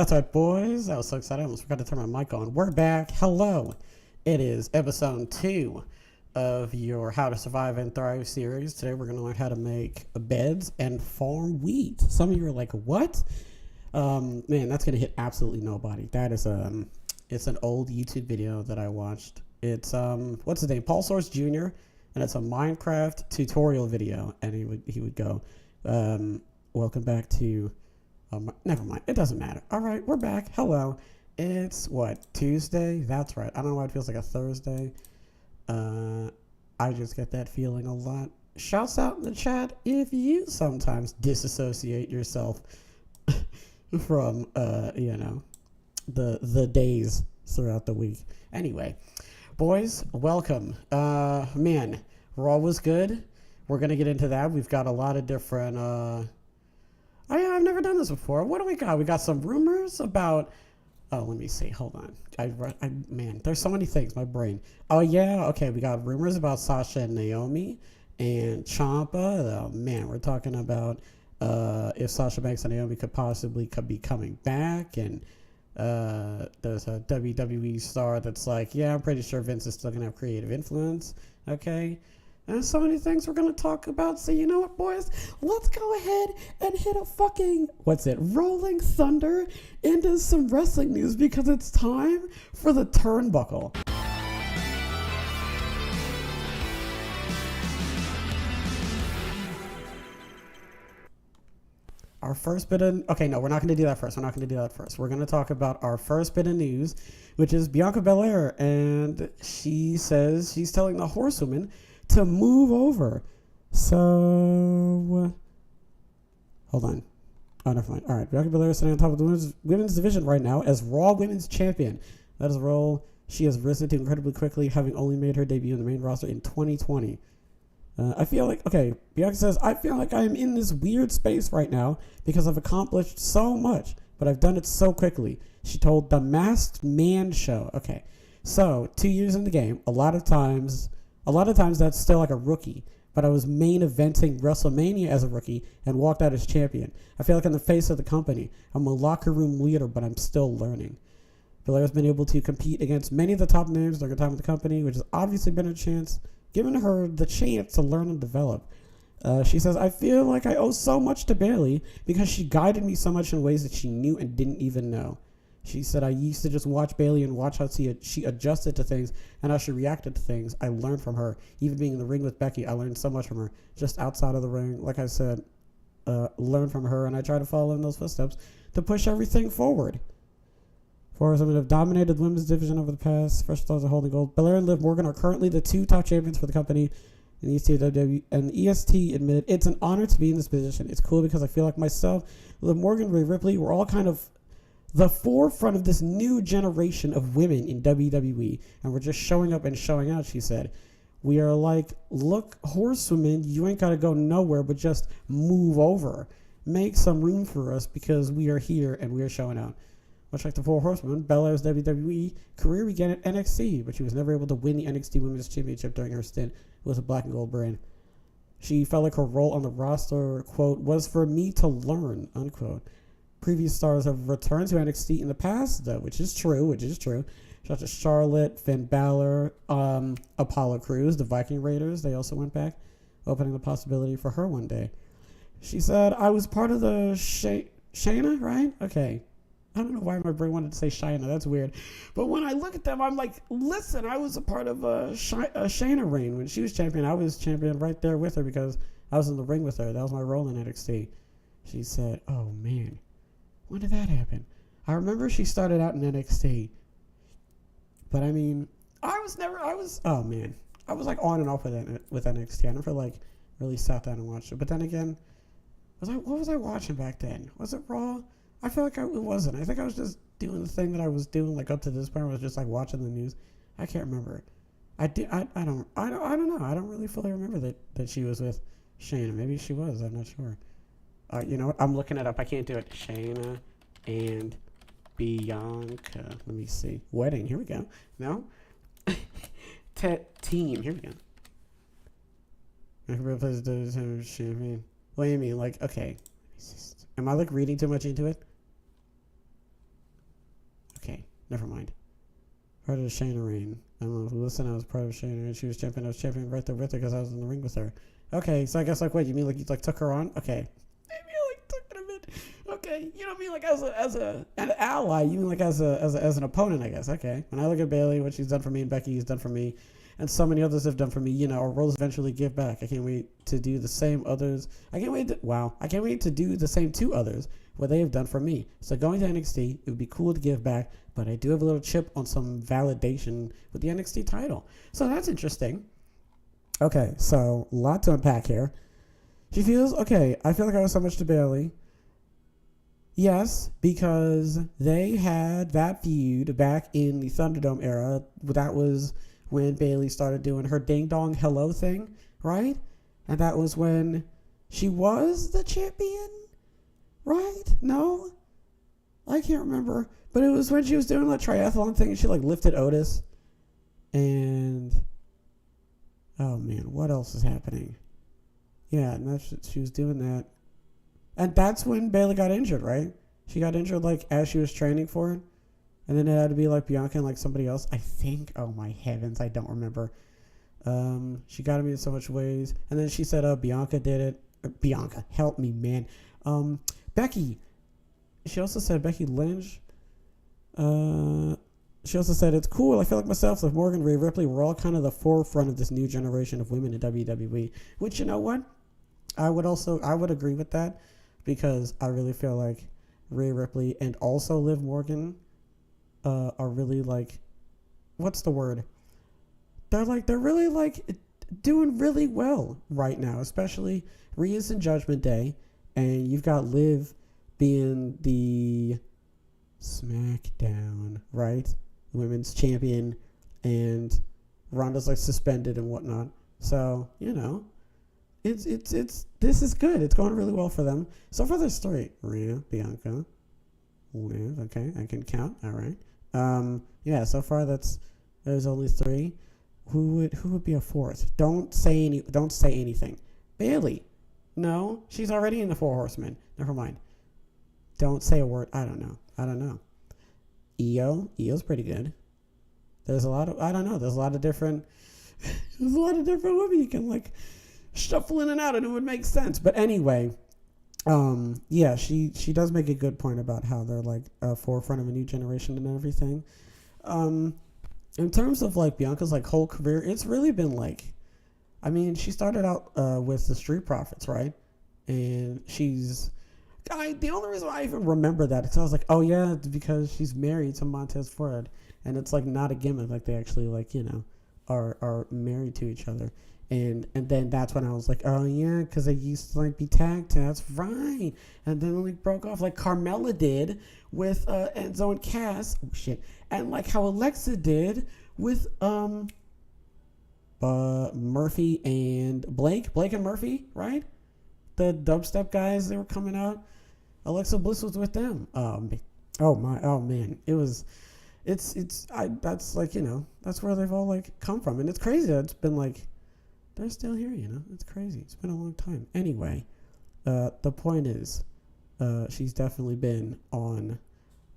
That's right, boys. I was so excited. I almost forgot to turn my mic on. We're back. Hello. It is episode 2 of your How to Survive and Thrive series. Today we're going to learn how to make beds and farm wheat. Some of you are like, what? Man, that's going to hit absolutely nobody. That is, it's an old YouTube video that I watched. It's, what's his name? Paul Source Jr. And it's a Minecraft tutorial video. And he would go, welcome back to... never mind. It doesn't matter. All right, we're back. Hello. It's what, Tuesday? That's right. I don't know why it feels like a Thursday. I just get that feeling a lot. Shouts out in the chat if you sometimes disassociate yourself from the days throughout the week. Anyway, boys, welcome. Man, Raw was good. We're gonna get into that. We've got a lot of different I've never done this before. What do we got? We got some rumors about... Oh, let me see. Hold on. Man, there's so many things. My brain. Oh, yeah. Okay, we got rumors about Sasha and Naomi and Ciampa. Oh, man, we're talking about if Sasha Banks and Naomi could be coming back. And there's a WWE star that's like, yeah, I'm pretty sure Vince is still going to have creative influence. Okay. And so many things we're going to talk about. So you know what, boys? Let's go ahead and hit a fucking, Rolling Thunder into some wrestling news because it's time for the Turnbuckle. Our first bit of... Okay, no, we're not going to do that first. We're going to talk about our first bit of news, which is Bianca Belair. And she says she's telling the Horsewoman to move over. So, hold on. Oh, never mind. All right, Bianca Belair is sitting on top of the women's division right now as Raw Women's Champion. That is a role she has risen to incredibly quickly, having only made her debut in the main roster in 2020. I feel like, Bianca says, I feel like I am in this weird space right now because I've accomplished so much, but I've done it so quickly. She told the Masked Man show. Okay, so 2 years in the game, a lot of times that's still like a rookie, but I was main eventing WrestleMania as a rookie and walked out as champion. I feel like I'm the face of the company. I'm a locker room leader, but I'm still learning. Belair's been able to compete against many of the top names during her time with the company, which has obviously been given her the chance to learn and develop. She says, I feel like I owe so much to Bayley because she guided me so much in ways that she knew and didn't even know. She said, I used to just watch Bayley and watch how she adjusted to things and how she reacted to things. I learned from her. Even being in the ring with Becky, I learned so much from her. Just outside of the ring, like I said, learned from her, and I try to follow in those footsteps to push everything forward. Women have dominated the women's division over the past. Fresh stars are holding gold. Belair and Liv Morgan are currently the 2 top champions for the company. And EST admitted, it's an honor to be in this position. It's cool because I feel like myself, Liv Morgan, Rhea Ripley, we're all kind of the forefront of this new generation of women in WWE, and we're just showing up and showing out, she said. We are like, look, horsewomen, you ain't got to go nowhere, but just move over. Make some room for us because we are here and we are showing out. Much like the 4 horsewomen, Belair's WWE career began at NXT, but she was never able to win the NXT Women's Championship during her stint with the black and gold brand. She felt like her role on the roster, quote, was for me to learn, unquote. Previous stars have returned to NXT in the past, though, which is true. Such as Charlotte, Finn Balor, Apollo Crews, the Viking Raiders. They also went back, opening the possibility for her one day. She said, I was part of the Shayna, right? Okay. I don't know why my brain wanted to say Shayna. That's weird. But when I look at them, I'm like, listen, I was a part of Shayna reign. When she was champion, I was champion right there with her because I was in the ring with her. That was my role in NXT. She said, oh, man. When did that happen? I remember she started out in NXT. But I mean, I was like on and off with NXT. I never like really sat down and watched it. But then again, what was I watching back then? Was it Raw? I feel like it wasn't. I think I was just doing the thing that I was doing like up to this point. I was just like watching the news. I can't remember. I don't know. I don't really fully remember that she was with Shayna. Maybe she was. I'm not sure. You know what? I'm looking it up. I can't do it. Shayna and Bianca. Let me see. Wedding. Here we go. No? Team. Here we go. Champion. What do you mean? Like, okay. Am I like reading too much into it? Never mind. Part of Shayna Reign. I don't know who listened. I was part of Shayna Reign. She was champion. I was champion right there with her because I was in the ring with her. Okay, so I guess like what you mean? Like you like took her on? Okay, maybe I like took her a bit. Okay, you know what I mean? Like as an ally, you mean like as an opponent? I guess. Okay. When I look at Bayley, what she's done for me, and Becky has done for me, and so many others have done for me. You know, our roles eventually give back. I can't wait to do the same others. I can't wait to do the same to others what they have done for me. So going to NXT, it would be cool to give back, but I do have a little chip on some validation with the NXT title. So that's interesting. Okay, so a lot to unpack here. She feels, okay, I feel like I owe so much to Bayley. Yes, because they had that feud back in the Thunderdome era. That was when Bayley started doing her ding dong hello thing, right? And that was when she was the champion, right? No? I can't remember. But it was when she was doing the triathlon thing and she like lifted Otis. And oh man, what else is happening? Yeah, and she was doing that. And that's when Bayley got injured, right? She got injured like as she was training for it. And then it had to be like Bianca and like somebody else. I think, oh my heavens, I don't remember. She got me in so much ways. And then she said, Bianca did it. Bianca, help me, man. Becky. She also said Becky Lynch. She also said, it's cool. I feel like myself, Liv Morgan, Rhea Ripley, we're all kind of the forefront of this new generation of women in WWE. Which, you know what? I would agree with that because I really feel like Rhea Ripley and also Liv Morgan are really like, what's the word? They're really like doing really well right now, especially Rhea's in Judgment Day, and you've got Liv being the SmackDown, right? Women's champion, and Ronda's like suspended and whatnot. So, you know, it's this is good. It's going really well for them. So far there's three. Rhea, Bianca, Liv, okay, I can count. All right. Yeah, so far there's only three. Who would be a fourth? Don't say anything. Bayley. No, she's already in the Four Horsemen. Never mind. Don't say a word. I don't know. Io's pretty good. There's a lot of different women you can like shuffle in and out and it would make sense. But anyway, yeah, she does make a good point about how they're like forefront of a new generation and everything. In terms of like Bianca's like whole career, it's really been like, I mean, she started out with the Street Profits, right? And the only reason why I even remember that is I was like, oh yeah, it's because she's married to Montez Ford, and it's like not a gimmick, like they actually like, you know, are married to each other. And then that's when I was like, oh yeah, because they used to like be tagged. That's right. And then like broke off like Carmella did with Enzo and Cass. Oh shit. And like how Alexa did with Murphy and Blake and Murphy, right? The dubstep guys, they were coming out. Alexa Bliss was with them. Oh man, that's like, you know, that's where they've all like come from, and it's crazy that it's been like they're still here, you know. It's crazy. It's been a long time. Anyway, the point is, she's definitely been on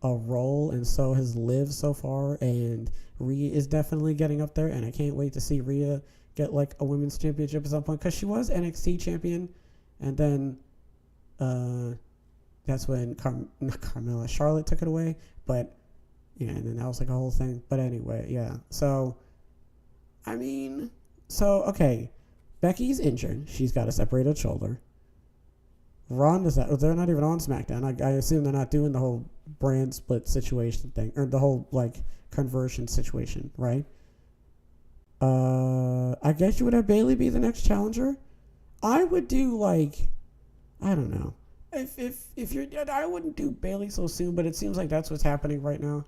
a roll, and so has Liv so far, and Rhea is definitely getting up there, and I can't wait to see Rhea get like a women's championship at some point, because she was NXT champion, and then that's when Carmella, Charlotte took it away, but yeah, and then that was like a whole thing. But anyway, yeah. So, I mean, okay, Becky's injured. She's got a separated shoulder. They're not even on SmackDown. I assume they're not doing the whole brand split situation thing, or the whole like conversion situation, right? I guess you would have Bayley be the next challenger. I would do like, I don't know. If you're, I wouldn't do Bayley so soon, but it seems like that's what's happening right now.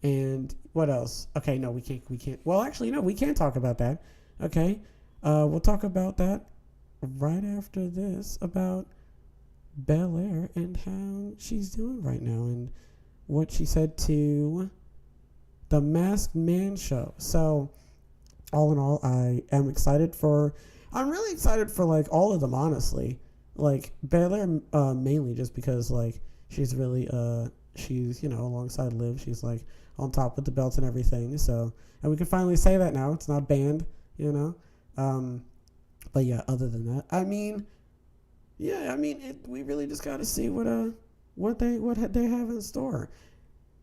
And what else? Okay, no, we can't. Well, actually, no, we can't talk about that. Okay, we'll talk about that right after this, about Belair and how she's doing right now and what she said to the Masked Man show. So, all in all, I'm really excited for like all of them, honestly. Like Belair, mainly just because like she's really she's, alongside Liv. She's like on top with the belts and everything. So, and we can finally say that now. It's not banned, But yeah, other than that, we really just got to see what they have in store.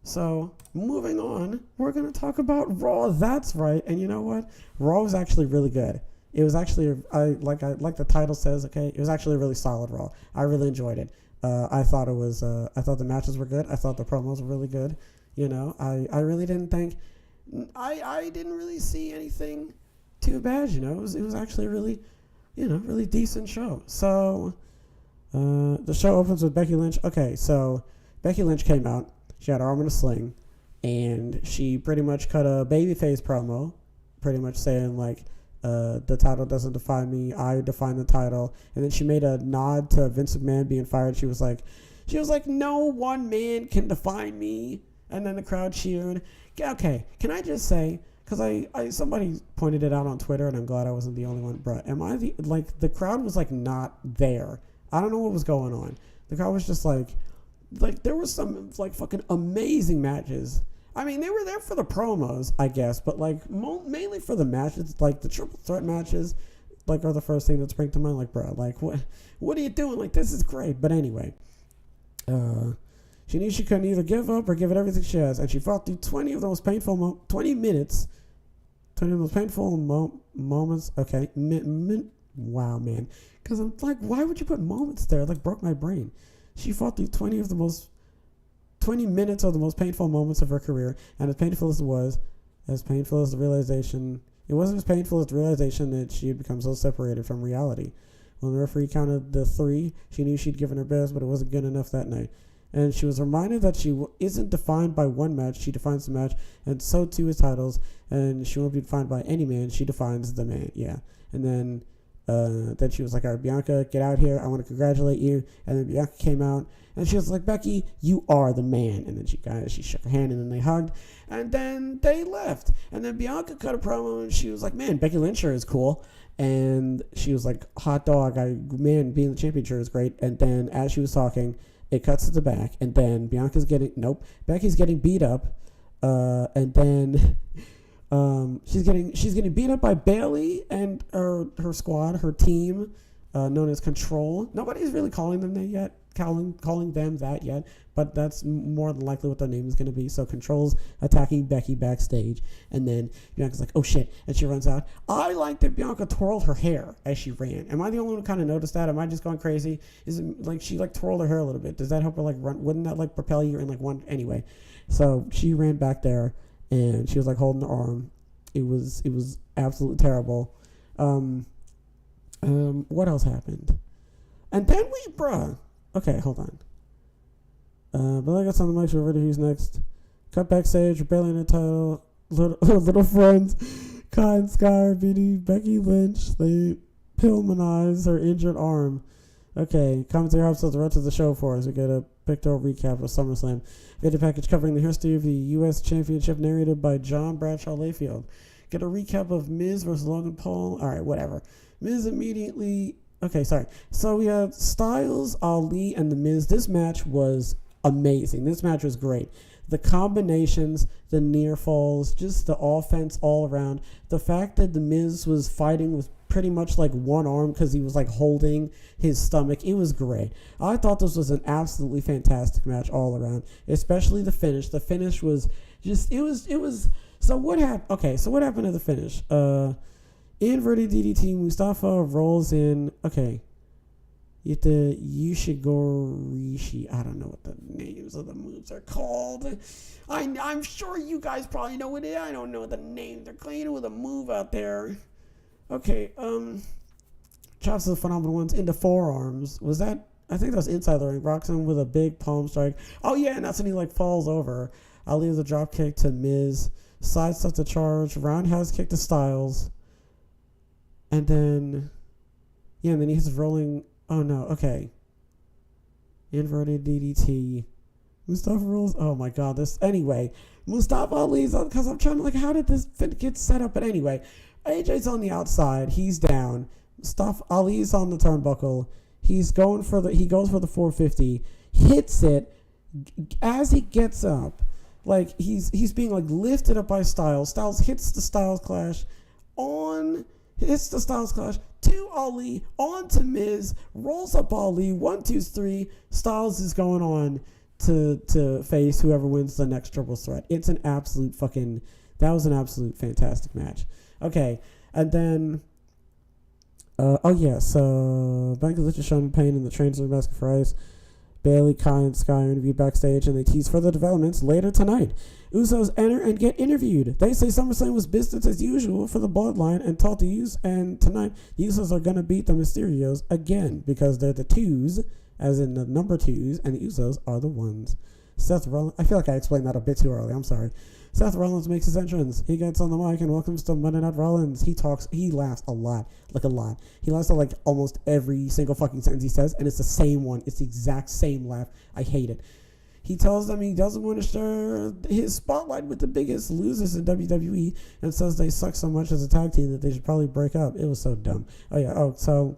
So moving on, we're gonna talk about Raw. That's right, and you know what? Raw was actually really good. It was actually like the title says. Okay, it was actually a really solid Raw. I really enjoyed it. I thought the matches were good. I thought the promos were really good. I really didn't think. I didn't really see anything too bad. It was actually a really, really decent show. So the show opens with Becky Lynch. Okay, so Becky Lynch came out. She had her arm in a sling, and she pretty much cut a babyface promo, pretty much saying like, the title doesn't define me, I define the title. And then she made a nod to Vince McMahon being fired. She was like, no one man can define me. And then the crowd cheered. Okay, can I just say, because I somebody pointed it out on Twitter, and I'm glad I wasn't the only one. Bruh, the crowd was like not there. I don't know what was going on. The crowd was just like there was some like fucking amazing matches. I mean, they were there for the promos, I guess, but like mainly for the matches, like the triple threat matches, like are the first thing that spring to mind. Like, bro, like what are you doing? Like, this is great. But anyway, she knew she couldn't either give up or give it everything she has, and she fought through 20 of the most painful 20 minutes, 20 of the most painful moments. Okay, wow, man, because I'm like, why would you put moments there? It, like, broke my brain. She fought through 20 minutes of the most painful moments of her career, and as painful as it was, as painful as the realization, it wasn't as painful as the realization that she had become so separated from reality. When the referee counted the 3, she knew she'd given her best, but it wasn't good enough that night. And she was reminded that she isn't defined by one match, she defines the match, and so too is titles, and she won't be defined by any man, she defines the man, yeah. And then she was like, all right, Bianca, get out here. I want to congratulate you. And then Bianca came out, and she was like, Becky, you are the man. And then she shook her hand, and then they hugged, and then they left. And then Bianca cut a promo, and she was like, man, Becky Lynch sure is cool. And she was like, hot dog, being the champion sure is great. And then as she was talking, it cuts to the back, and then Becky's getting beat up, and then she's getting beat up by Bayley and her squad, her team, known as Control. Nobody's really calling them that yet, but that's more than likely what their name is going to be. So Control's attacking Becky backstage, and then Bianca's like, oh shit, and she runs out. I like that Bianca twirled her hair as she ran. Am I the only one who kind of noticed that? Am I just going crazy? Is it like she like twirled her hair a little bit? Does that help her like run? Wouldn't that like propel you in like one? Anyway, so she ran back there, and she was like holding her arm. It was absolutely terrible. What else happened? And then okay, hold on. But I got something like we're ready. Who's next? Cut backstage, Bayley in the title. Little friends, Kai and Sky are beating Becky Lynch. They Pillmanize her injured arm. Okay, commentary helps us the rest of the show for us. We get a pictorial recap of SummerSlam. Video package covering the history of the U.S. Championship narrated by John Bradshaw Layfield. Get a recap of Miz versus Logan Paul. All right, whatever. Miz immediately... Okay, sorry. So we have Styles, Ali, and The Miz. This match was amazing. This match was great. The combinations, the near falls, just the offense all around. The fact that The Miz was fighting with pretty much like one arm because he was like holding his stomach. It was great. I thought this was an absolutely fantastic match all around, especially the finish. The finish was just, it was, so what happened? Okay, so what happened to the finish? Inverted DDT, Mustafa rolls in. Okay. Yushigorishi. I don't know what the names of the moves are called. I'm sure you guys probably know what it is. I don't know the names. They're cleaning with a move out there. Okay, chops of the phenomenal ones into forearms. Was that? I think that was inside the ring. Rocks him with a big palm strike. Oh yeah, and that's when he like falls over. Ali leave the drop kick to Miz. Side stuff to charge. Roundhouse kick to Styles. And then, yeah, and then he's rolling. Oh no, okay. Inverted DDT. Mustafa rolls. Oh my god, this. Anyway, Mustafa Ali's on, because I'm trying to, like, how did this get set up? But anyway, AJ's on the outside. He's down. Mustafa Ali's on the turnbuckle. He goes for the 450. Hits it. As he gets up, like he's being like lifted up by Styles. Styles hits the Styles Clash to Ali, on to Miz, rolls up Ali, 1, 2, 3. Styles is going on to face whoever wins the next triple threat. That was an absolute fantastic match. Okay, and then so Becky Lynch is showing pain in the trains of the basket for ice. Bailey, Kai, and Sky are interviewed backstage, and they tease further developments later tonight. Usos enter and get interviewed. They say SummerSlam was business as usual for the Bloodline and taught to use, and tonight the Usos are going to beat the Mysterios again because they're the twos, as in the number twos, and the Usos are the ones. Seth Rollins, I feel like I explained that a bit too early. I'm sorry. Seth Rollins makes his entrance. He gets on the mic and welcomes to Monday Night Rollins. He laughs a lot. He laughs at like almost every single fucking sentence he says, and it's the same one. It's the exact same laugh. I hate it. He tells them he doesn't want to share his spotlight with the biggest losers in WWE and says they suck so much as a tag team that they should probably break up. It was so dumb. So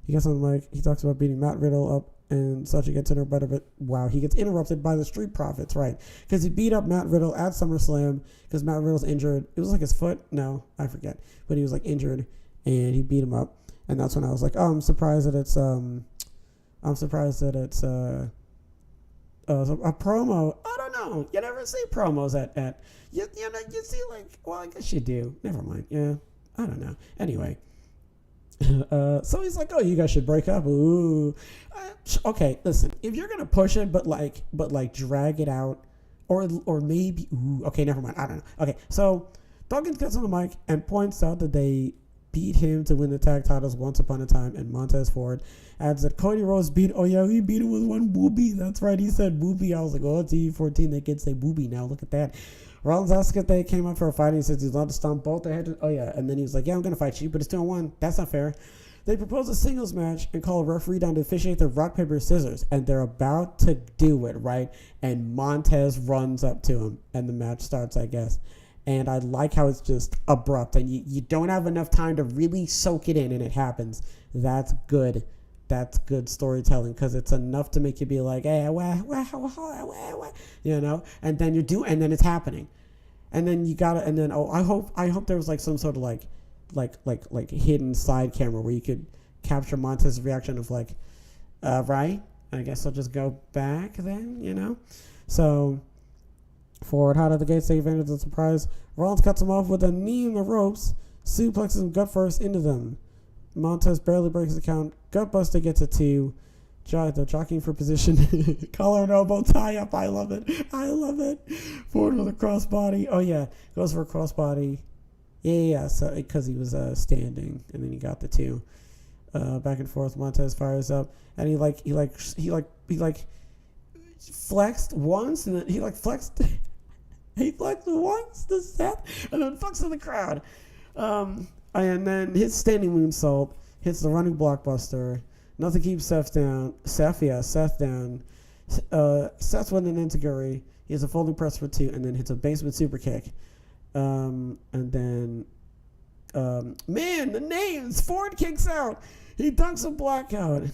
he gets on the mic. He talks about beating Matt Riddle up and such. He gets interrupted by the Street Profits, right? Because he beat up Matt Riddle at SummerSlam because Matt Riddle's injured. It was like his foot. No, I forget. But he was like injured and he beat him up. And that's when I was like, oh, I'm surprised that it's a promo. I don't know. You never see promos at you see like, well, I guess you do. Never mind. Yeah, I don't know. Anyway, so he's like, oh, you guys should break up. Ooh, okay. Listen, if you're gonna push it, but drag it out, or maybe, okay, never mind. I don't know. Okay, so Dawkins gets on the mic and points out that they beat him to win the tag titles once upon a time, and Montez Ford adds that Cody Rhodes he beat him with one boobie. That's right, he said boobie. I was like, oh, TV14, they kids say boobie now. Look at that. Rollins asked if they came up for a fight, and he says he's allowed to stomp both their heads. And then he was like, yeah, I'm going to fight you, but it's 2-on-1. That's not fair. They propose a singles match and call a referee down to officiate the rock, paper, scissors, and they're about to do it, right? And Montez runs up to him, and the match starts, I guess. And I like how it's just abrupt, and you don't have enough time to really soak it in, and it happens. That's good. That's good storytelling, because it's enough to make you be like, hey, you know, and then and then it's happening, and then I hope there was like some sort of like hidden side camera where you could capture Montez's reaction of like, right, I guess I'll just go back then, you know. So Forward hot at the gates, take advantage of the surprise. Rollins cuts him off with a knee in the ropes, suplexes him gut first into them. Montez barely breaks the count. Gutbuster gets a 2. They're jockeying for position. Collar and elbow tie up. I love it. Forward with a crossbody. Oh yeah, goes for a crossbody. Yeah. So because he was standing, and then he got the 2. Back and forth. Montez fires up, and he flexed once, and then he flexed. He flexed once to Seth, and then flexed to the crowd. And then his standing moonsault hits the running blockbuster. Nothing keeps Seth down. Seth down. Seth with an enziguri. He has a folding press for 2, and then hits a basement super kick. And then, the names. Ford kicks out. He dunks a blackout.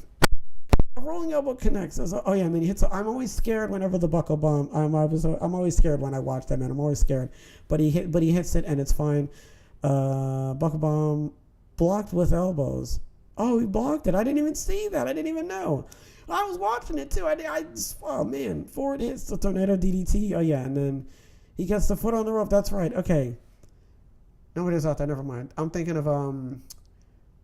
A rolling elbow connects. And then he hits. I'm always scared whenever the buckle bomb. I'm always scared when I watch that, man. I'm always scared. But he hits it, and it's fine. Buckle bomb blocked with elbows. Oh, he blocked it. I didn't even see that. I didn't even know. I was watching it too. Ford hits the tornado DDT. Oh yeah, and then he gets the foot on the rope. That's right. Okay. Nobody's out there. Never mind. I'm thinking of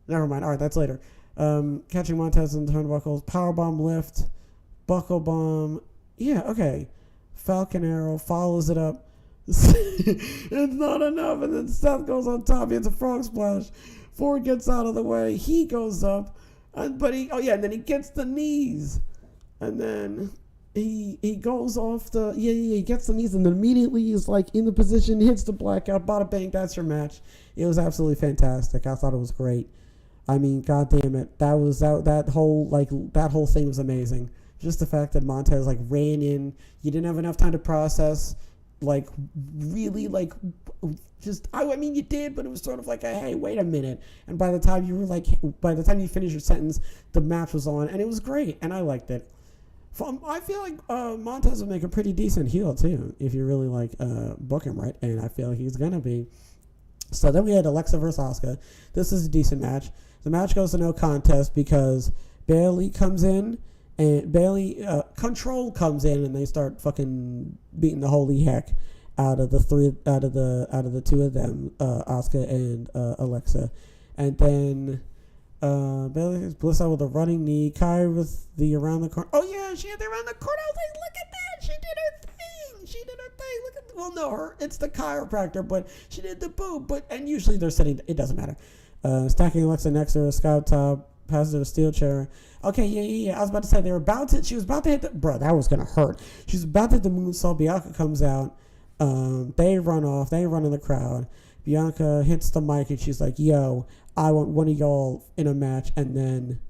Never mind. All right, that's later. Catching Montez in the turnbuckles. Powerbomb lift. Buckle bomb. Yeah. Okay. Falcon Arrow follows it up. It's not enough, and then Seth goes on top. He hits a frog splash. Ford gets out of the way. He goes up, and then he gets the knees, and then he goes off he gets the knees, and then immediately he's like in the position, hits the blackout, bada bang. That's your match. It was absolutely fantastic. I thought it was great. I mean, god damn it, that whole thing was amazing. Just the fact that Montez ran in, you didn't have enough time to process. You did, but it was sort of like, hey, wait a minute. And by the time you finished your sentence, the match was on, and it was great, and I liked it. I feel like Montez would make a pretty decent heel too if you really like book him right, and I feel like he's gonna be. So then we had Alexa versus Asuka. This is a decent match. The match goes to no contest because Bayley comes in and Control comes in and they start fucking beating the holy heck out of the two of them, Asuka and Alexa, and then Bayley hits Bliss out with a running knee. Kai with the around the corner. Oh yeah, she had the around the corner. I was like, look at that, she did her thing. Look at it's the chiropractor, but she did the boob. And usually they're sitting. It doesn't matter. Stacking Alexa next to her, scout top, passes her a steel chair. Okay, yeah. I was about to say she was about to hit that was gonna hurt. She was about to hit the moonsault. Bianca comes out. They run off. They run in the crowd. Bianca hits the mic and she's like, yo, I want one of y'all in a match. And then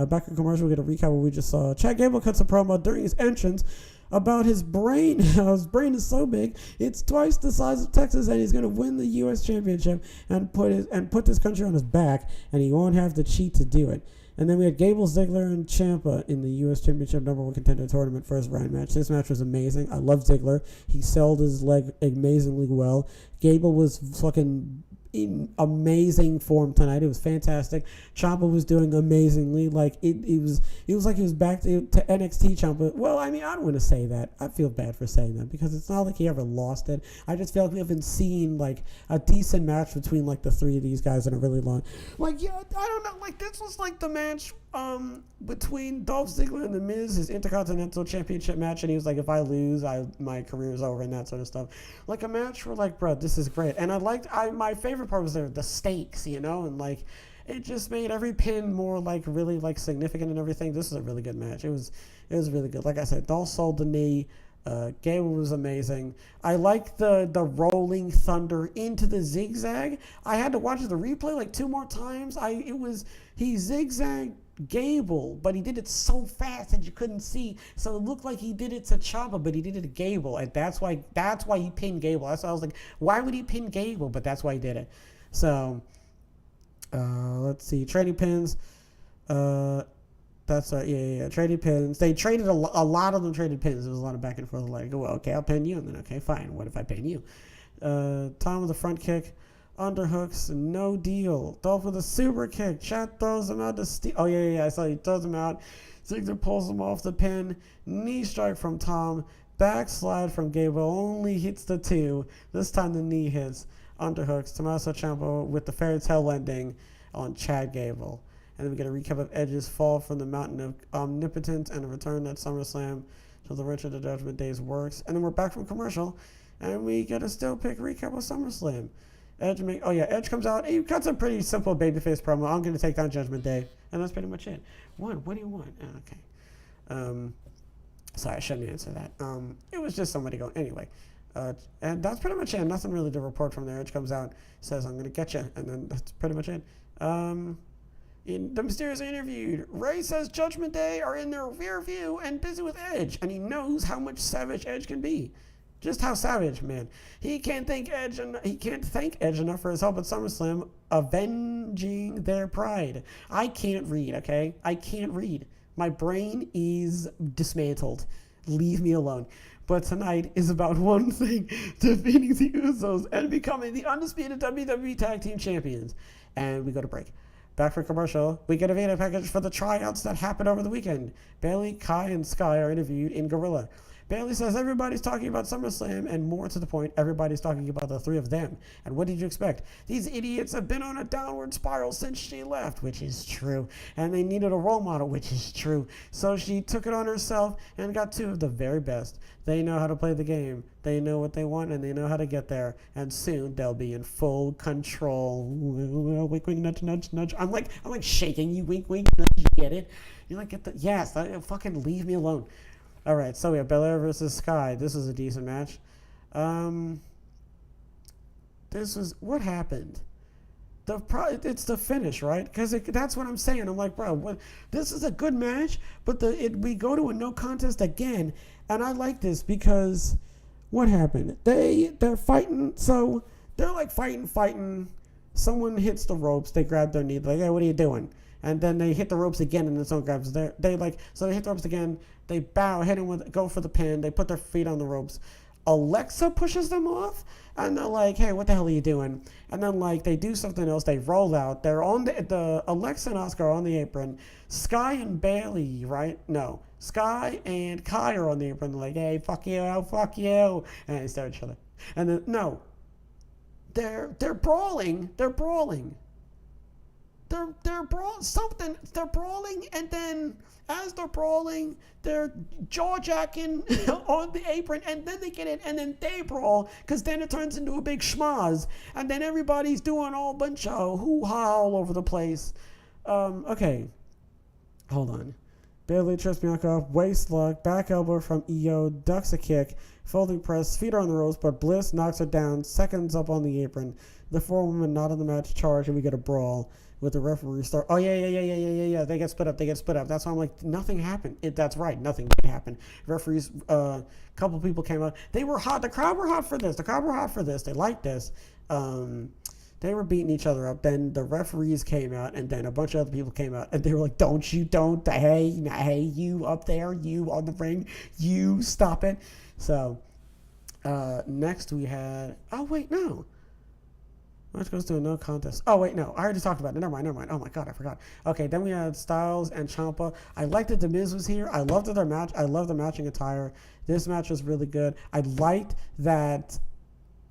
back in commercial, we get a recap of what we just saw. Chad Gable cuts a promo during his entrance about his brain. His brain is so big, it's twice the size of Texas, and he's going to win the U.S. championship and put this country on his back, and he won't have to cheat to do it. And then we had Gable, Ziggler, and Ciampa in the U.S. Championship #1 Contender Tournament first round match. This match was amazing. I love Ziggler. He sold his leg amazingly well. Gable was fucking in amazing form tonight. It was fantastic. Ciampa was doing amazingly. Like it was like he was back to NXT Ciampa. Well, I mean, I don't want to say that. I feel bad for saying that because it's not like he ever lost it. I just feel like we haven't seen like a decent match between like the three of these guys in a really long. Like yeah, I don't know. Like this was like the match between Dolph Ziggler and The Miz, his Intercontinental Championship match, and he was like, if I lose, my career is over and that sort of stuff. Like a match where like, bro, this is great. And my favorite part was the stakes, you know, and like it just made every pin more like really like significant and everything. This was a really good match. It was really good. Like I said, Dolph sold the knee. Gable was amazing. I like the rolling thunder into the zigzag. I had to watch the replay like 2 more times. He zigzagged Gable, but he did it so fast that you couldn't see. So it looked like he did it to Ciampa, but he did it to Gable, and that's why he pinned Gable. That's why I was like, why would he pin Gable? But that's why he did it. So let's see, trading pins. That's right, yeah. Trading pins. They traded a lot of them traded pins. There was a lot of back and forth. Like, well, okay, I'll pin you, and then okay, fine. What if I pin you? Tom with a front kick. Underhooks, no deal. Dolph with a super kick. Chad throws him out to steal. Oh, yeah. I saw he throws him out. Ziggler pulls him off the pin. Knee strike from Tom. Backslide from Gable. Only hits the 2. This time the knee hits. Underhooks. Tommaso Ciampa with the fairy tale ending on Chad Gable. And then we get a recap of Edge's fall from the mountain of omnipotence and a return at SummerSlam to the Richard of Judgment Day's works. And then we're back from commercial. And we get a still pick recap of SummerSlam. Edge comes out. He cuts a pretty simple babyface promo. I'm going to take down Judgment Day. And that's pretty much it. What do you want? Okay. Sorry, I shouldn't answer that. It was just somebody going. Anyway. And that's pretty much it. Nothing really to report from there. Edge comes out, says, I'm going to get you. And then that's pretty much it. In the Mysterious interviewed, Ray says Judgment Day are in their rear view and busy with Edge. And he knows how much savage Edge can be. Just how savage, man. He can't thank Edge enough for his help at SummerSlam, avenging their pride. I can't read, okay? I can't read. My brain is dismantled. Leave me alone. But tonight is about one thing: defeating the Usos and becoming the undisputed WWE Tag Team Champions. And we go to break. Back for commercial, we get a video package for the tryouts that happened over the weekend. Bayley, Kai, and Sky are interviewed in Gorilla. Bayley says everybody's talking about SummerSlam, and more to the point, everybody's talking about the three of them. And what did you expect? These idiots have been on a downward spiral since she left, which is true. And they needed a role model, which is true. So she took it on herself and got 2 of the very best. They know how to play the game. They know what they want, and they know how to get there. And soon they'll be in full control. Wink, wink, nudge, nudge, nudge. I'm like shaking you. Wink, wink, nudge. You get it? You like get the yes? Fucking leave me alone. All right, so we have Belair versus Sky. This is a decent match. This was what happened. It's the finish, right? Because that's what I'm saying. I'm like, bro, this is a good match, but we go to a no contest again, and I like this because what happened? They're fighting, so they're like fighting. Someone hits the ropes. They grab their knee. They're like, hey, what are you doing? and then they hit the ropes again, and then someone grabs so they hit the ropes again. They bow, hit him go for the pin. They put their feet on the ropes. Alexa pushes them off, and they're like, "Hey, what the hell are you doing?" And then they do something else. They roll out. They're on the Alexa and Oscar are on the apron. Sky and Bailey, right? No, Sky and Kai are on the apron. They're like, "Hey, fuck you, oh, fuck you," and they stare at each other. And then no, they're brawling. They're brawling. They're brawling, and then as they're brawling, they're jaw-jacking on the apron, and then they get in, and then they brawl, because then it turns into a big schmoz, and then everybody's doing a whole bunch of hoo-ha all over the place. Okay. Hold on. Bailey trips Bianca off, waist lock, back elbow from Io, ducks a kick, folding press, feet are on the ropes, but Bliss knocks her down, seconds up on the apron. The four women not in the match charge, and we get a brawl with the referee start. Oh, yeah. They get split up. That's why I'm like, nothing happened. That's right. Nothing did happen. Referees, a couple people came out. They were hot. The crowd were hot for this. They liked this. They were beating each other up. Then the referees came out, and then a bunch of other people came out, and they were like, hey, you up there, you on the ring, you stop it. So, next we had, oh, wait, no. Match goes to a no contest. Oh, wait, no. I already talked about it. Never mind. Oh, my God, I forgot. Okay, then we had Styles and Ciampa. I liked that The Miz was here. I loved their match. I love the matching attire. This match was really good. I liked that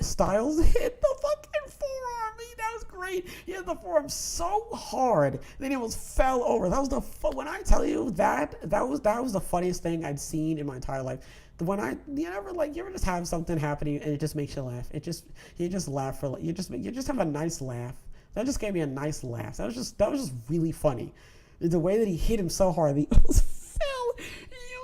Styles hit the fucking forearm. That was great. He hit the forearm so hard that he almost fell over. That was when I tell you that was the funniest thing I'd seen in my entire life. When you ever just have something happening and it just makes you laugh. You just laugh for you just have a nice laugh. That just gave me a nice laugh. That was just really funny. The way that he hit him so hard, he almost fell. He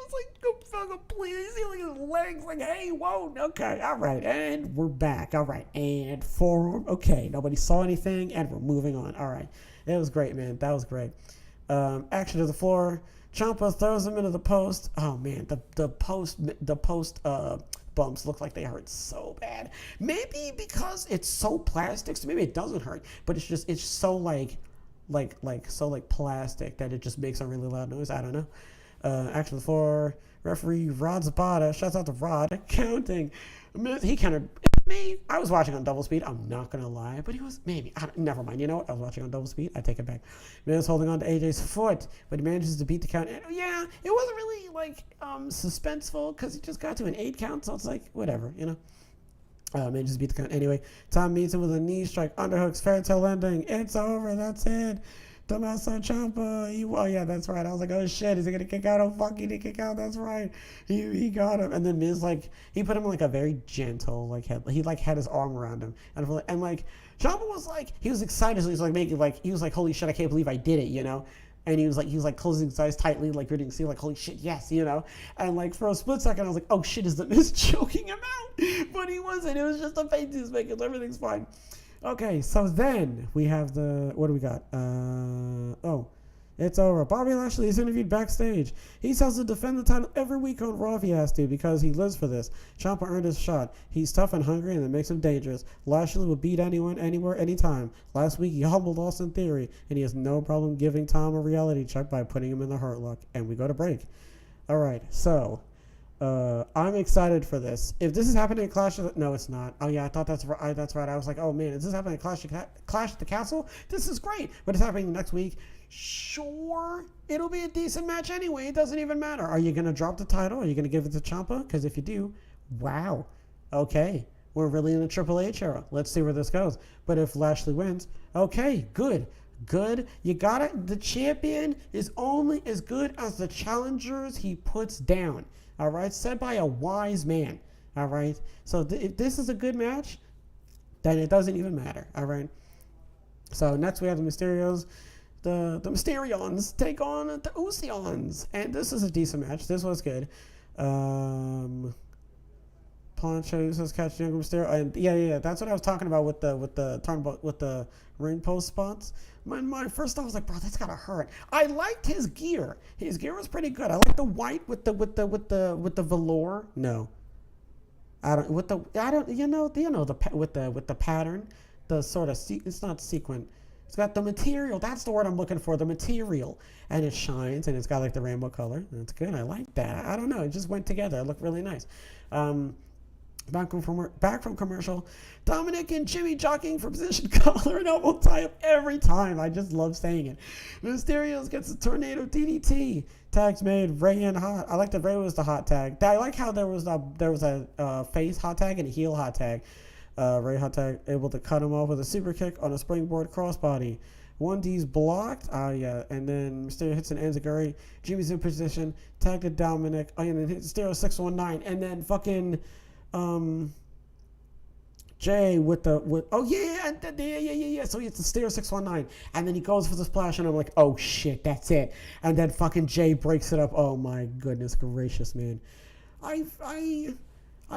was like, "Go fucking please." He like his legs like, "Hey, whoa, okay, all right," and we're back. All right, and forearm. Okay, nobody saw anything, and we're moving on. All right, it was great, man. That was great. Action to the floor. Ciampa throws him into the post. Oh man, the post bumps look like they hurt so bad. Maybe because it's so plastic, so maybe it doesn't hurt, but it's so like plastic that it just makes a really loud noise. I don't know. Action to the floor. Referee Rod Zapata shouts out to Rod counting. He counted. I was watching on double speed. I'm not gonna lie, but he was never mind. You know what? I was watching on double speed. I take it back. Miz holding on to AJ's foot, but he manages to beat the count. And, yeah, it wasn't really suspenseful because he just got to an 8 count, so it's like whatever, you know. Manages to beat the count anyway. Tom meets him with a knee strike, underhooks, fairy tale ending. It's over. That's it. Tommaso Ciampa. Oh yeah, that's right. I was like, oh shit, is he gonna kick out? Oh fuck, he did kick out. That's right. He got him. And then Miz he put him in a very gentle head. He had his arm around him, and Ciampa was he was excited. So he was he was like, holy shit, I can't believe I did it, you know. And he was closing his eyes tightly, rooting to see, holy shit, yes, you know. And for a split second, I was like, oh shit, is the Miz choking him out? But he wasn't. It was just a face he was making. Everything's fine. Okay, so then we have what do we got? It's over. Bobby Lashley is interviewed backstage. He tells to defend the title every week on Raw if he has to because he lives for this. Ciampa earned his shot. He's tough and hungry, and that makes him dangerous. Lashley will beat anyone, anywhere, anytime. Last week he humbled Austin Theory, and he has no problem giving Tom a reality check by putting him in the Hurt Lock. And we go to break. All right, so I'm excited for this. If this is happening at Clash of no, it's not. Oh yeah, I thought that's right. That's right. I was like, oh man, is this happening at Clash at the Castle? This is great, but it's happening next week. Sure, it'll be a decent match anyway. It doesn't even matter. Are you gonna drop the title? Are you gonna give it to Ciampa? Because if you do, wow, okay, we're really in a Triple H era. Let's see where this goes. But if Lashley wins, okay, good. You got it. The champion is only as good as the challengers he puts down. All right, said by a wise man. All right, so if this is a good match, then it doesn't even matter. All right. So next we have the Mysterios. The Mysterions take on the Usos, and this is a decent match. This was good. Poncho Usos catch Younger Mysterio, and yeah, that's what I was talking about with the turnbuckle with the ring post spots. My first thought was like, bro, that's gotta hurt. I liked his gear. His gear was pretty good. I like the white with the velour. No, I don't with the pattern, the sort of it's not sequin. It's got the material. That's the word I'm looking for, the material. And it shines, and it's got like the rainbow color. That's good. I like that. I don't know. It just went together. It looked really nice. Back from commercial. Dominic and Jimmy jockeying for position, collar and elbow tie up every time. I just love saying it. Mysterios gets a tornado DDT. Tags made. Ray and hot. I like that Ray was the hot tag. I like how there was a face hot tag and a heel hot tag. Ray hot tag able to cut him off with a super kick on a springboard crossbody. 1D's blocked. Yeah. And then Mysterio hits an Enziguri. Jimmy's in position. Tag to Dominic. And then hits Mysterio 619. And then fucking Jay with oh yeah. So he hits the Mysterio 619. And then he goes for the splash. And I'm like, oh shit, that's it. And then fucking Jay breaks it up. Oh my goodness gracious, man. I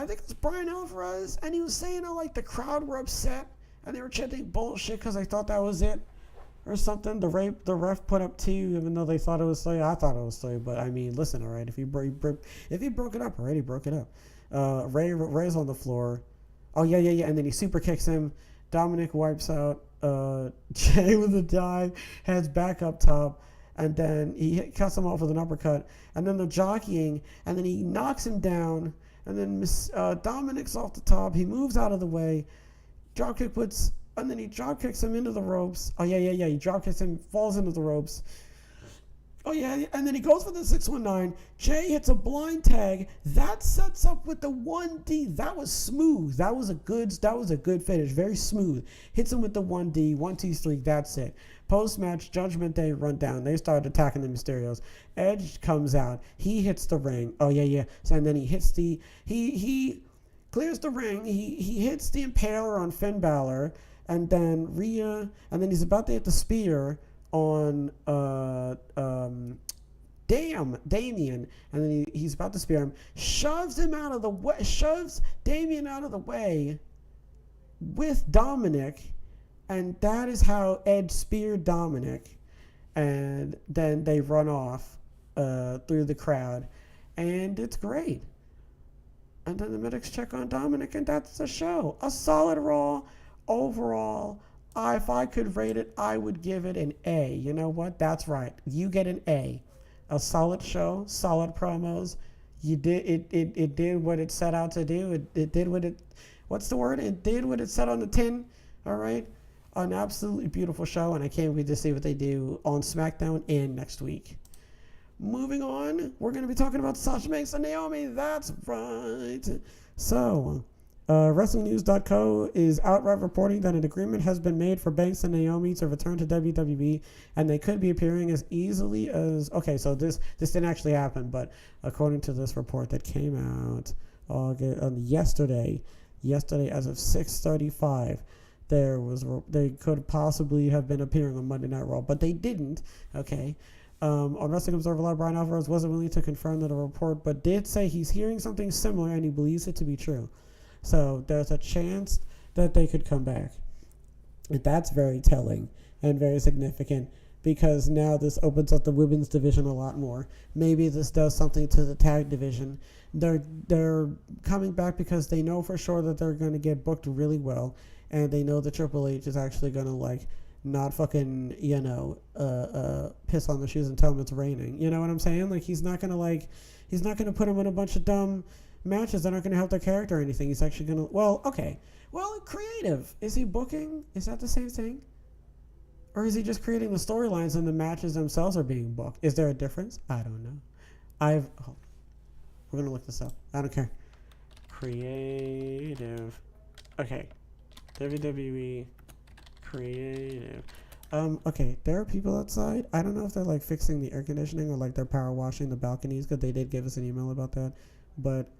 think it's Brian Alvarez, and he was saying how like the crowd were upset and they were chanting bullshit because they thought that was it or something. The ref put up 2, even though they thought it was 3. I thought it was 3, but I mean, listen, all right, if he broke it up, already broke it up. Ray's on the floor. Oh yeah, and then he super kicks him. Dominic wipes out Jay with a dive, heads back up top, and then he cuts him off with an uppercut, and then they're jockeying, and then he knocks him down. And then Dominic's off the top. He moves out of the way. And then he drop kicks him into the ropes. Oh, yeah. He drop kicks him, falls into the ropes. Oh, yeah. And then he goes for the 619. Jay hits a blind tag. That sets up with the 1D. That was smooth. That was a good finish. Very smooth. Hits him with the 1D. 1, 2, 3. That's it. Post-match, Judgment Day rundown. They start attacking the Mysterios. Edge comes out. He hits the ring. Oh, yeah. So, and then he hits he clears the ring. He hits the Impaler on Finn Balor. And then Rhea. And then he's about to hit the spear on Damien. And then he's about to spear him. Shoves Damien out of the way with Dominic. And that is how Edge speared Dominic. And then they run off through the crowd. And it's great. And then the medics check on Dominic, and that's the show. A solid Raw overall. If I could rate it, I would give it an A. You know what? That's right. You get an A. A solid show, solid promos. You did it did what it set out to do. It did what it did what it said on the tin. All right. An absolutely beautiful show, and I can't wait to see what they do on SmackDown and next week. Moving on, we're going to be talking about Sasha Banks and Naomi. That's right. So, WrestlingNews.co is outright reporting that an agreement has been made for Banks and Naomi to return to WWE, and they could be appearing as easily as... Okay, so this didn't actually happen, but according to this report that came out yesterday as of 6:35, they could possibly have been appearing on Monday Night Raw, but they didn't. Okay. On Wrestling Observer Live, Brian Alvarez wasn't willing to confirm that a report, but did say he's hearing something similar and he believes it to be true. So there's a chance that they could come back. And that's very telling and very significant because now this opens up the women's division a lot more. Maybe this does something to the tag division. They're coming back because they know for sure that they're going to get booked really well. And they know that Triple H is actually going to, not fucking, piss on the shoes and tell him it's raining. You know what I'm saying? He's not going to put him in a bunch of dumb matches that aren't going to help their character or anything. He's actually going to, creative. Is he booking? Is that the same thing? Or is he just creating the storylines and the matches themselves are being booked? Is there a difference? I don't know. We're going to look this up. I don't care. Creative. Okay. WWE creative. Okay, there are people outside. I don't know if they're fixing the air conditioning or they're power washing the balconies because they did give us an email about that. But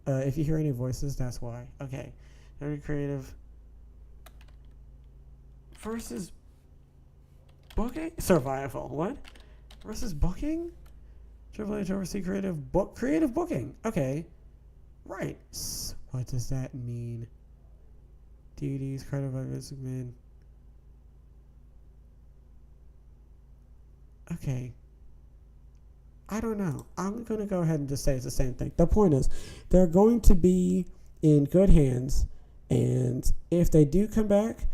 if you hear any voices, that's why. Okay, very creative. Versus booking? Survival. What? Versus booking? Triple H oversee creative booking. Okay, right. What does that mean? DVDs, creative by Vince McMahon. Okay. I don't know. I'm going to go ahead and just say it's the same thing. The point is, they're going to be in good hands, and if they do come back,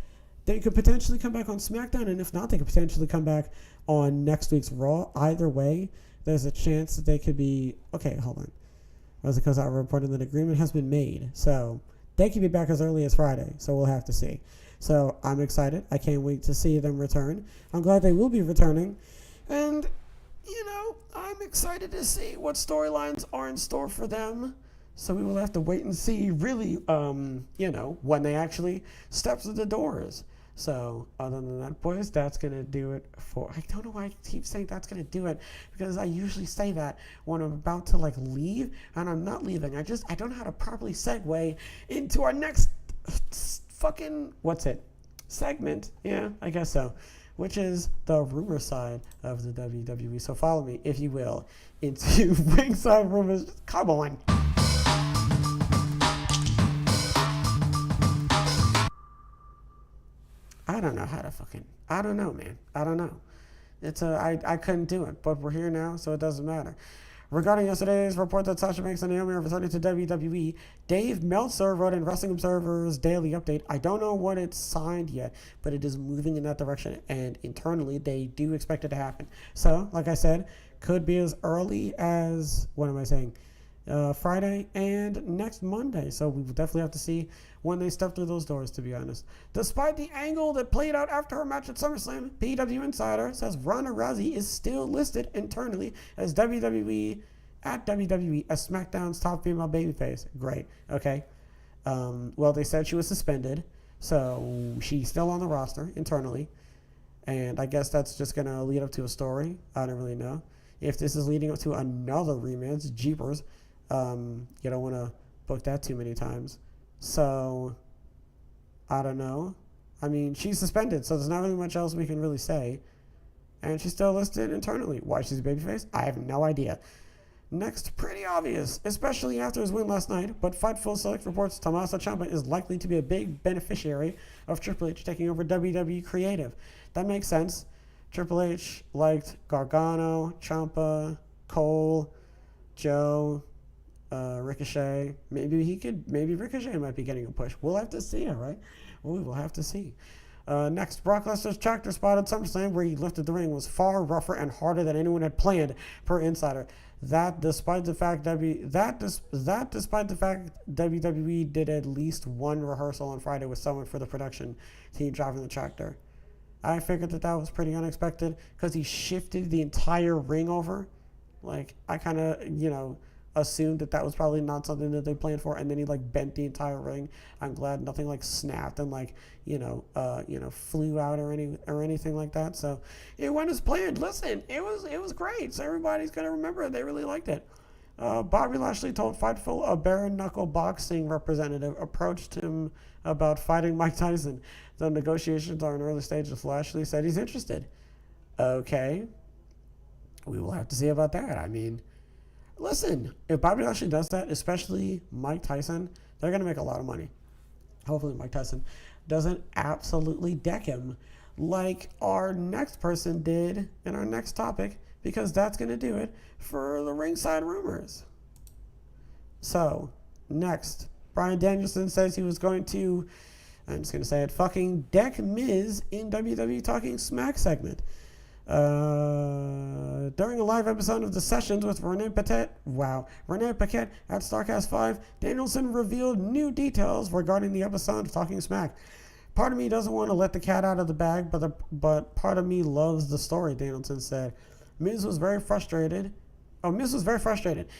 They could potentially come back on SmackDown, and if not, they could potentially come back on next week's Raw. Either way, there's a chance that they could be... Okay, hold on. As it goes out, reporting that agreement has been made. So they could be back as early as Friday, so we'll have to see. So I'm excited. I can't wait to see them return. I'm glad they will be returning. And, I'm excited to see what storylines are in store for them. So we will have to wait and see, really, when they actually step through the doors. So other than that, boys, that's going to do it for... I don't know why I keep saying that's going to do it, because I usually say that when I'm about to, leave, and I'm not leaving. I don't know how to properly segue into our next segment. Yeah, I guess so. Which is the rumor side of the WWE. So follow me, if you will, into ringside rumors. Come on. I don't know how to I don't know, man. I don't know. I couldn't do it, but we're here now, so it doesn't matter. Regarding yesterday's report that Sasha Banks and Naomi are returning to WWE, Dave Meltzer wrote in Wrestling Observer's Daily Update, I don't know what it's signed yet, but it is moving in that direction, and internally they do expect it to happen. So, like I said, could be as early as, Friday and next Monday. So we will definitely have to see when they step through those doors, to be honest. Despite the angle that played out after her match at SummerSlam, PW Insider says Ronda Rousey is still listed internally as WWE as SmackDown's top female babyface. Great. Okay. Well, they said she was suspended, so she's still on the roster internally. And I guess that's just going to lead up to a story. I don't really know. If this is leading up to another rematch, jeepers. You don't want to book that too many times. So, I don't know. I mean, she's suspended, so there's not really much else we can really say. And she's still listed internally. Why she's a babyface? I have no idea. Next, pretty obvious, especially after his win last night, but Fightful Select reports Tommaso Ciampa is likely to be a big beneficiary of Triple H taking over WWE Creative. That makes sense. Triple H liked Gargano, Ciampa, Cole, Joe, Ricochet. Maybe Ricochet might be getting a push. We'll have to see, all right? We will have to see. Next, Brock Lesnar's tractor spot at SummerSlam, where he lifted the ring, was far rougher and harder than anyone had planned, per Insider. That despite the fact WWE did at least one rehearsal on Friday with someone for the production team driving the tractor. I figured that was pretty unexpected because he shifted the entire ring over. I kind of, assumed that was probably not something that they planned for, and then he bent the entire ring. I'm glad nothing snapped and flew out or anything like that. So it went as planned. Listen, it was great. So everybody's gonna remember it. They really liked it. Bobby Lashley told Fightful a bare knuckle boxing representative approached him about fighting Mike Tyson. The negotiations are in early stages. Lashley said he's interested. Okay, we will have to see about that. I mean, listen, if Bobby Lashley does that, especially Mike Tyson, they're going to make a lot of money. Hopefully Mike Tyson doesn't absolutely deck him like our next person did in our next topic, because that's going to do it for the ringside rumors. So, next, Bryan Danielson says he was going to, I'm just going to say it, fucking deck Miz in WWE Talking Smack segment. During a live episode of The Sessions with Renee Paquette at StarCast 5, Danielson revealed new details regarding the episode of Talking Smack. Part of me doesn't want to let the cat out of the bag, but part of me loves the story, Danielson said. Miz was very frustrated.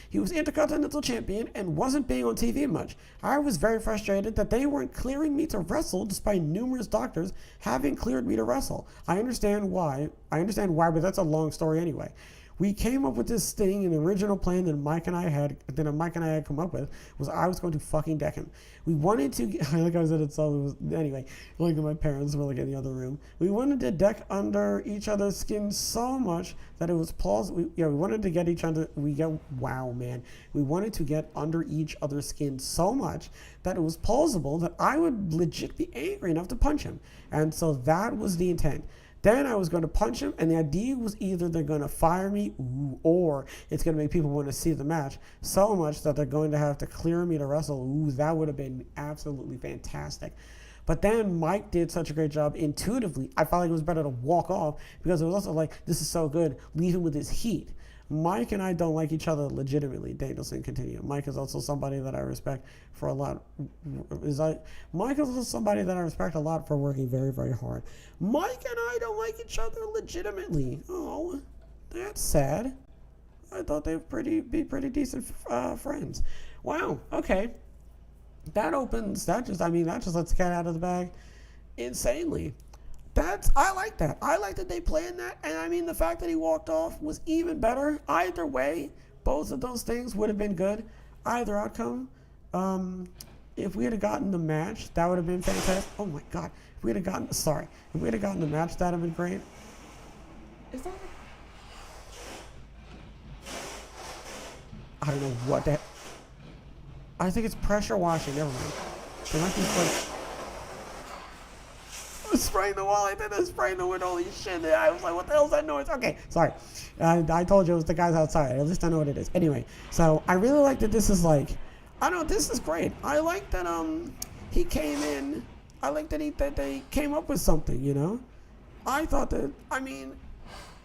He was Intercontinental Champion and wasn't being on TV much. I was very frustrated that they weren't clearing me to wrestle despite numerous doctors having cleared me to wrestle. I understand why, but that's a long story anyway. We came up with this thing, and the original plan that Mike and I had come up with was I was going to fucking deck him. We wanted to, like I said, anyway, my parents were in the other room. We wanted to deck under each other's skin so much that it was plausible. We wanted to get We wanted to get under each other's skin so much that it was plausible that I would legit be angry enough to punch him. And so that was the intent. Then I was going to punch him, and the idea was either they're going to fire me, or it's going to make people want to see the match so much that they're going to have to clear me to wrestle. That would have been absolutely fantastic. But then Mike did such a great job intuitively. I felt like it was better to walk off because it was also like, this is so good, leave him with his heat. Mike and I don't like each other legitimately. Danielson continue. Mike is also somebody that I respect for a lot. Mike is also somebody that I respect a lot for working very, very hard. Mike and I don't like each other legitimately. Oh, that's sad. I thought they would be pretty decent friends. Wow. Okay. That just lets the cat out of the bag insanely. I like that. I like that they planned that. And I mean, the fact that he walked off was even better. Either way, both of those things would have been good. Either outcome. If we had gotten the match, that would have been fantastic. Oh my God. If we had gotten the match, that would have been great. Is that? I don't know what that. I think it's pressure washing. Never mind. There might be spraying the wall. I did this, spraying the window. Holy shit. I was like, what the hell is that noise? Okay, sorry. I told you it was the guys outside. At least I know what it is. Anyway, so I really like that this is like, I don't know, this is great. I like that he came in. I like that they came up with something, you know? I thought that, I mean,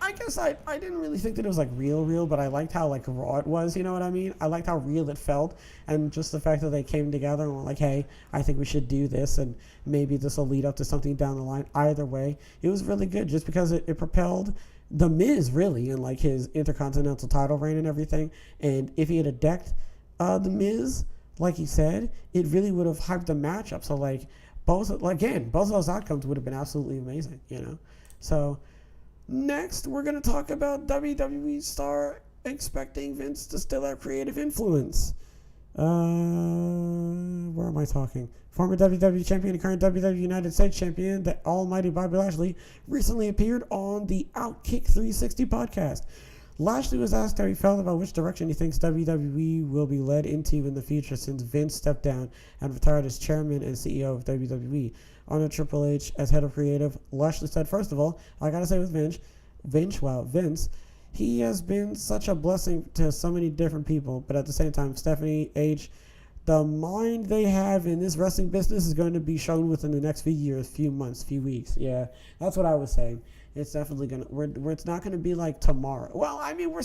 I guess I didn't really think that it was like real, but I liked how like raw it was, you know what I mean? I liked how real it felt, and just the fact that they came together and were like, hey, I think we should do this, and maybe this will lead up to something down the line. Either way, it was really good just because it propelled The Miz really in like his Intercontinental title reign and everything. And if he had decked The Miz, like he said, it really would have hyped the match up. So like both of those outcomes would have been absolutely amazing, you know? So next, we're going to talk about WWE star expecting Vince to still have creative influence. Where am I talking? Former WWE champion and current WWE United States champion, the almighty Bobby Lashley, recently appeared on the Outkick 360 podcast. Lashley was asked how he felt about which direction he thinks WWE will be led into in the future since Vince stepped down and retired as chairman and CEO of WWE. On Triple H as head of creative, Lashley said, first of all, I gotta say with Vince, he has been such a blessing to so many different people, but at the same time, Stephanie H., the mind they have in this wrestling business is going to be shown within the next few years, few months, few weeks. Yeah, that's what I was saying. It's definitely it's not gonna be like tomorrow. Well, I mean, we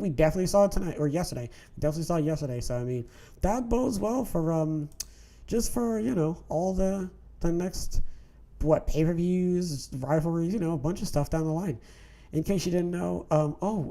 definitely saw it tonight or yesterday. We definitely saw it yesterday. So I mean, that bodes well for just for all the next pay-per-views, rivalries, a bunch of stuff down the line. In case you didn't know,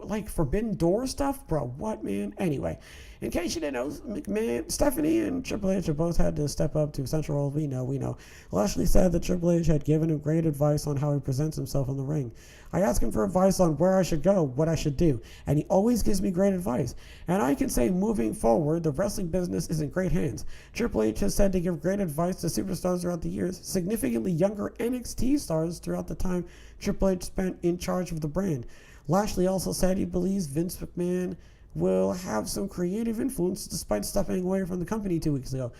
like Forbidden Door stuff, bro. What, man? Anyway, in case you didn't know, McMahon, Stephanie, and Triple H have both had to step up to central roles. We know. Lashley said that Triple H had given him great advice on how he presents himself in the ring. I ask him for advice on where I should go, what I should do, and he always gives me great advice. And I can say, moving forward, the wrestling business is in great hands. Triple H has said to give great advice to superstars throughout the years, significantly younger NXT stars throughout the time Triple H spent in charge of the brand. Lashley also said he believes Vince McMahon will have some creative influence despite stepping away from the company 2 weeks ago.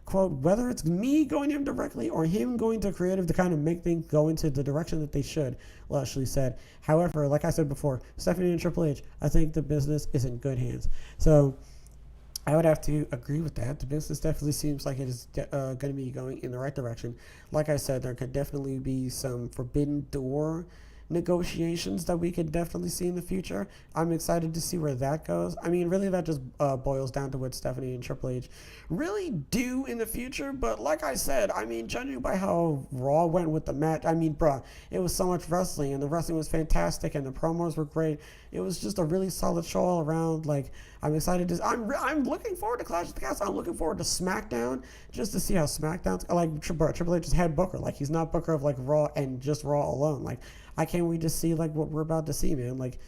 Quote, whether it's me going to him directly or him going to creative to kind of make things go into the direction that they should, Lashley said. However, like I said before, Stephanie and Triple H, I think the business is in good hands. So I would have to agree with that. The business definitely seems like it is going to be going in the right direction. Like I said, there could definitely be some Forbidden Door negotiations that we could definitely see in the future. I'm excited to see where that goes. I mean, really, that just boils down to what Stephanie and Triple H really do in the future. But like I said, I mean, judging by how Raw went with the match, I mean, bruh, it was so much wrestling, and the wrestling was fantastic, and the promos were great. It was just a really solid show all around. Like, I'm excited to. I'm looking forward to Clash of the Castle. I'm looking forward to SmackDown just to see how SmackDown's like. Triple H is head booker. Like, he's not booker of like Raw and just Raw alone. Like, I can't wait to see like what we're about to see, man. Like,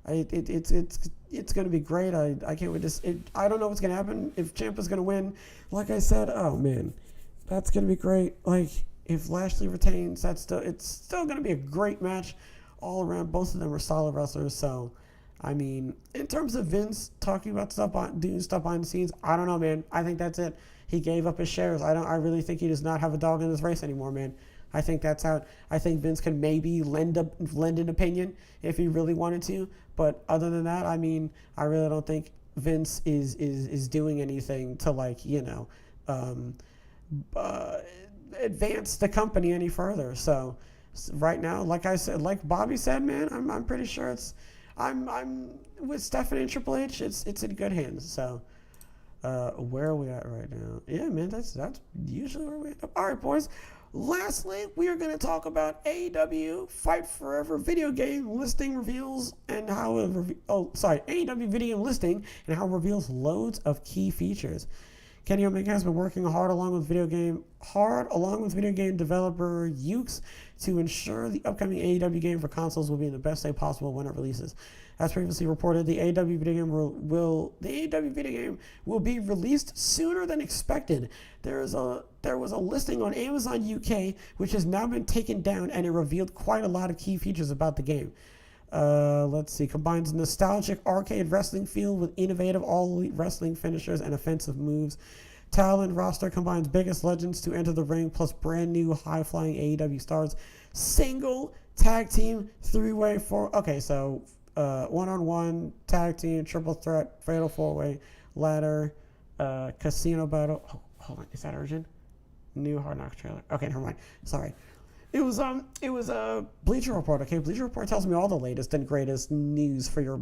it's gonna be great. I can't wait to. I don't know what's gonna happen if Ciampa's gonna win. Like I said, oh man, that's gonna be great. Like, if Lashley retains, it's still gonna be a great match all around. Both of them are solid wrestlers. So, I mean, in terms of Vince talking about doing stuff behind the scenes, I don't know, man. I think that's it. He gave up his shares. I really think he does not have a dog in this race anymore, man. I think that's out. I think Vince can maybe lend an opinion if he really wanted to. But other than that, I mean, I really don't think Vince is doing anything to like, advance the company any further. So right now, like I said, like Bobby said, man, I'm pretty sure I'm with Stephanie and Triple H. It's in good hands. So where are we at right now? Yeah, man, that's usually where we end up. All right, boys. Lastly, we are going to talk about AEW Fight Forever video game listing reveals and how it AEW video listing and how it reveals loads of key features. Kenny Omega has been working hard along with video game developer Ukes to ensure the upcoming AEW game for consoles will be in the best way possible when it releases. As previously reported, the AEW video game will be released sooner than expected. There was a listing on Amazon UK which has now been taken down, and it revealed quite a lot of key features about the game. Let's see. Combines nostalgic arcade wrestling feel with innovative all-elite wrestling finishers and offensive moves. Talent roster combines biggest legends to enter the ring plus brand new high-flying AEW stars. Single, tag team, three-way, one-on-one, tag team, triple threat, fatal four-way, ladder, casino battle. Oh, hold on. Is that urgent? New Hard Knocks trailer. Okay, never mind. Sorry. It was a Bleacher Report. Okay, Bleacher Report tells me all the latest and greatest news for your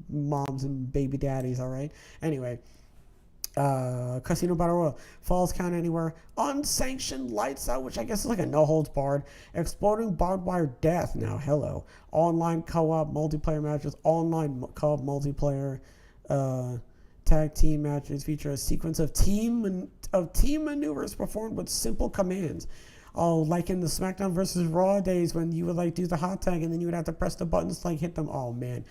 moms and baby daddies. All right. Anyway, Casino Battle Royale, Falls Count Anywhere, Unsanctioned Lights Out, which I guess is like a no holds barred, Exploding Barbed Wire Death. Now, hello, online co-op multiplayer matches, online co-op multiplayer, tag team matches feature a sequence of team maneuvers performed with simple commands. Oh, like in the SmackDown versus Raw days when you would like do the hot tag and then you would have to press the buttons to like hit them. Oh man.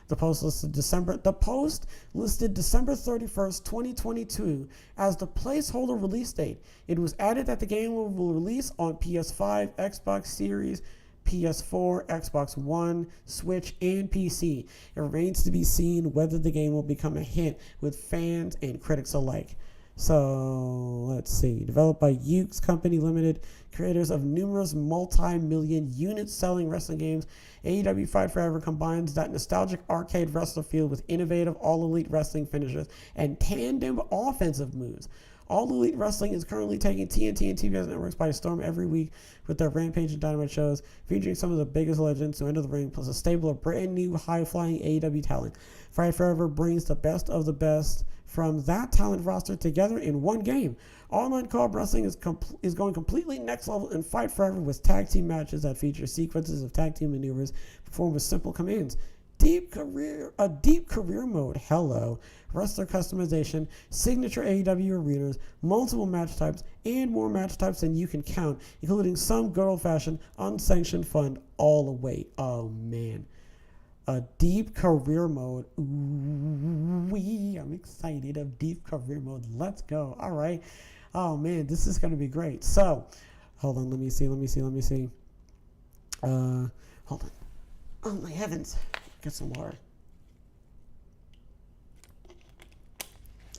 The post listed December 31st, 2022 as the placeholder release date. It was added that the game will release on PS5, Xbox Series, PS4, Xbox One, Switch, and PC. It remains to be seen whether the game will become a hit with fans and critics alike. So, let's see. Developed by Ukes Company Limited, creators of numerous multi-million unit-selling wrestling games, AEW Fight Forever combines that nostalgic arcade wrestler feel with innovative all-elite wrestling finishers and tandem offensive moves. All Elite Wrestling is currently taking TNT and TBS networks by storm every week with their Rampage and Dynamite shows, featuring some of the biggest legends who enter the ring, plus a stable of brand new high-flying AEW talent. Fight Forever brings the best of the best from that talent roster together in one game. Online co-op wrestling is going completely next level in Fight Forever with tag team matches that feature sequences of tag team maneuvers performed with simple commands. Deep career mode, hello, wrestler customization, signature AEW arenas, multiple match types, and more match types than you can count, including some good old-fashioned unsanctioned fun all the way. Oh man, a deep career mode. Ooh, I'm excited of deep career mode. Let's go. All right. Oh man, this is gonna be great. So, hold on. Let me see. Hold on. Oh my heavens. Get some water.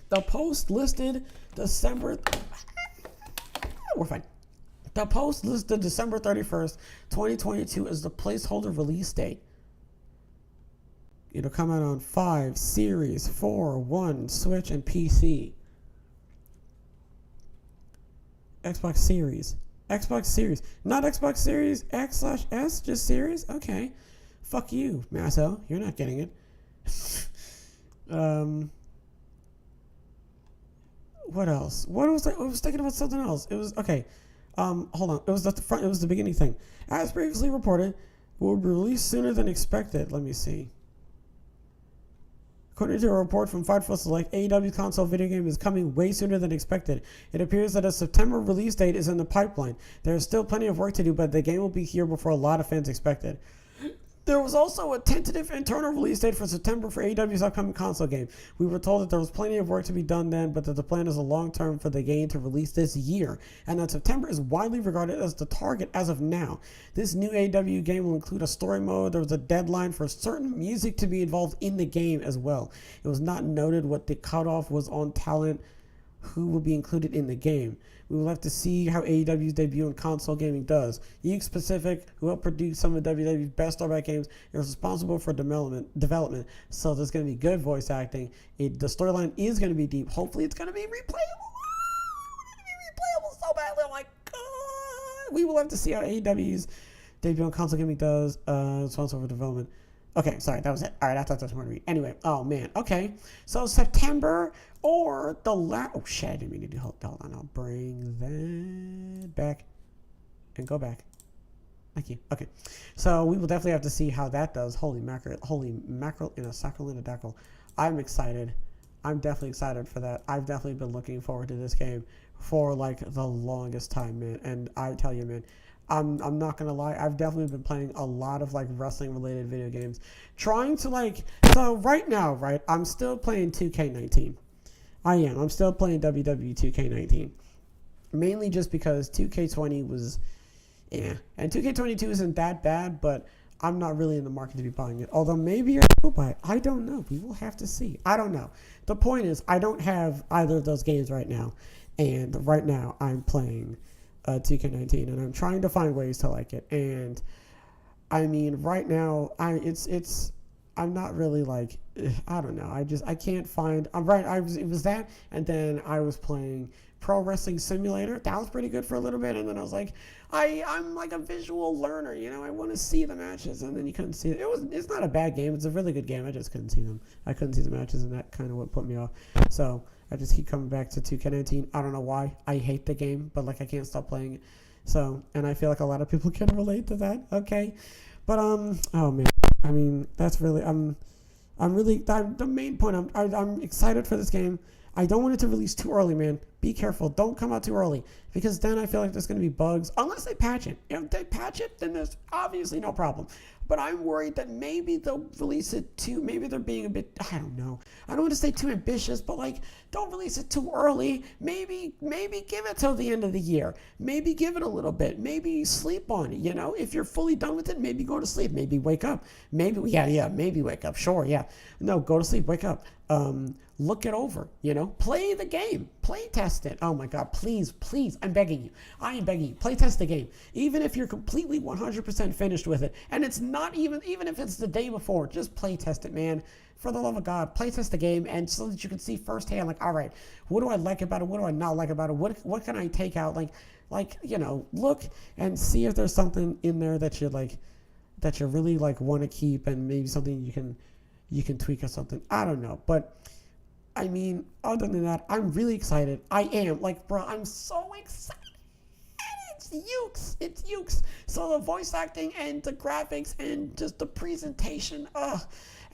The post listed December 31st, 2022 as the placeholder release date. It'll come out on 5, Series, 4, 1, Switch, and PC. Xbox Series. Not Xbox Series X/S, just Series? Okay. Fuck you, Masso. You're not getting it. What else? I was thinking about something else. It was okay. Hold on. It was at the front. It was the beginning thing. As previously reported, will be released sooner than expected. Let me see. According to a report from Fightful Select, AEW console video game is coming way sooner than expected. It appears that a September release date is in the pipeline. There is still plenty of work to do, but the game will be here before a lot of fans expected. There was also a tentative internal release date for September for AEW's upcoming console game. We were told that there was plenty of work to be done then, but that the plan is a long term for the game to release this year, and that September is widely regarded as the target as of now. This new AEW game will include a story mode. There was a deadline for certain music to be involved in the game as well. It was not noted what the cutoff was on talent who will be included in the game. We will have to see how AEW's debut in console gaming does. Ukes Pacific, who helped produce some of WWE's best throwback games, is responsible for development. So there's going to be good voice acting. The storyline is going to be deep. Hopefully it's going to be replayable. It's going to be replayable so badly. I'm like, we will have to see how AEW's debut on console gaming does. Responsible for development. Okay, sorry, that was it. All right, I thought that was more to read. Anyway, oh man, okay. So September or the oh shit, I didn't mean to do. Hold on, I'll bring that back and go back. Thank you. Okay, so we will definitely have to see how that does. Holy mackerel in a sacralinadackle. I'm excited. I'm definitely excited for that. I've definitely been looking forward to this game for like the longest time, man. And I tell you, man, I'm not gonna lie, I've definitely been playing a lot of like wrestling related video games, trying to like, so right now, right, I'm still playing 2K19. I'm still playing WWE 2K19, mainly just because 2K20 was, and 2K22 isn't that bad, but I'm not really in the market to be buying it. Although maybe I will buy it. I don't know. We will have to see. I don't know. The point is, I don't have either of those games right now, and right now I'm playing 2K19, and I'm trying to find ways to like it. And I mean, right now, I'm not really like, I don't know. I can't find. I'm right. It was that, and then I was playing Pro Wrestling Simulator. That was pretty good for a little bit, and then I was like, I'm like a visual learner, you know. I want to see the matches, and then you couldn't see it. It's not a bad game. It's a really good game. I just couldn't see them. I couldn't see the matches, and that kind of what put me off. So I just keep coming back to 2K19. I don't know why. I hate the game, but like I can't stop playing it. So, and I feel like a lot of people can relate to that. Okay, but oh man, I mean that's really the main point. I'm excited for this game. I don't want it to release too early, man. Be careful. Don't come out too early, because then I feel like there's going to be bugs. Unless they patch it. If they patch it, then there's obviously no problem. But I'm worried that maybe they'll release it too. Maybe they're being a bit, I don't know. I don't want to say too ambitious, but like, don't release it too early. Maybe give it till the end of the year. Maybe give it a little bit. Maybe sleep on it, you know? If you're fully done with it, maybe go to sleep. Maybe wake up. Maybe wake up. Sure, yeah. No, go to sleep, wake up. Look it over, you know? Play the game. Play test it. Oh my God, please, I'm begging you. I am begging you. Play test the game. Even if you're completely 100% finished with it, and it's not even if it's the day before, just play test it, man. For the love of God, play test the game, and so that you can see firsthand, like, all right, what do I like about it? What do I not like about it? What can I take out? Like, you know, look and see if there's something in there that you like, that you really like want to keep, and maybe something you can tweak or something. I don't know, but I mean, other than that, I'm really excited. I am, like, bro, I'm so excited. It's ukes. So the voice acting and the graphics and just the presentation,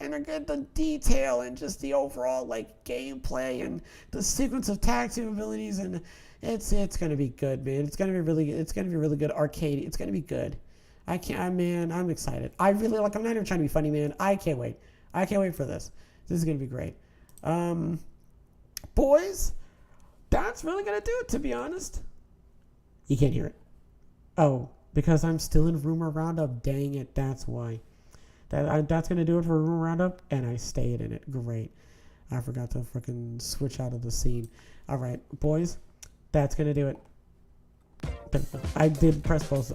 and the detail and just the overall like gameplay and the sequence of tag team abilities, and it's gonna be good, man. It's gonna be really good arcade. It's gonna be good. I'm excited. I'm not even trying to be funny, man. I can't wait for this. This is gonna be great. Boys, that's really gonna do it, to be honest. You can't hear it. Oh, because I'm still in Rumor Roundup. Dang it, that's why. That's going to do it for Rumor Roundup, and I stayed in it. Great. I forgot to freaking switch out of the scene. All right, boys, that's going to do it. I did press both.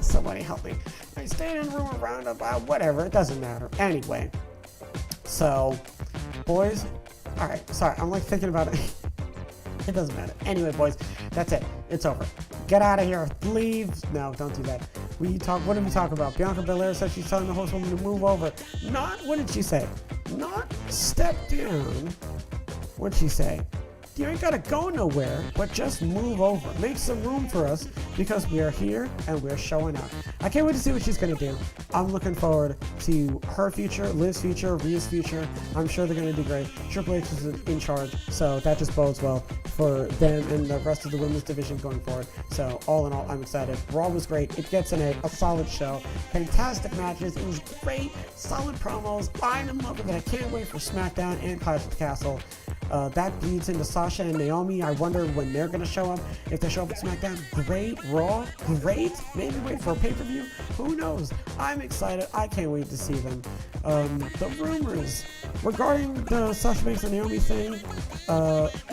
Somebody help me. I stayed in Rumor Roundup. Whatever, it doesn't matter. Anyway, so, boys, all right, sorry, I'm like thinking about it. It doesn't matter. Anyway, boys, that's it. It's over. Get out of here. Leave. No, don't do that. What did we talk about? Bianca Belair said she's telling the horsewoman to move over. What did she say? Not step down. What'd she say? You ain't gotta go nowhere, but just move over. Make some room for us, because we are here and we're showing up. I can't wait to see what she's gonna do. I'm looking forward to her future, Liv's future, Rhea's future. I'm sure they're gonna do great. Triple H is in charge, so that just bodes well for them and the rest of the women's division going forward. So all in all, I'm excited. Raw was great. It gets a solid show. Fantastic matches. It was great. Solid promos. I'm in love with it. I can't wait for SmackDown and Clash of the Castle. That leads into Sasha and Naomi. I wonder when they're going to show up. If they show up at SmackDown, great. Raw, great. Maybe wait for a pay-per-view. Who knows? I'm excited. I can't wait to see them. The rumors regarding the Sasha Banks and Naomi thing,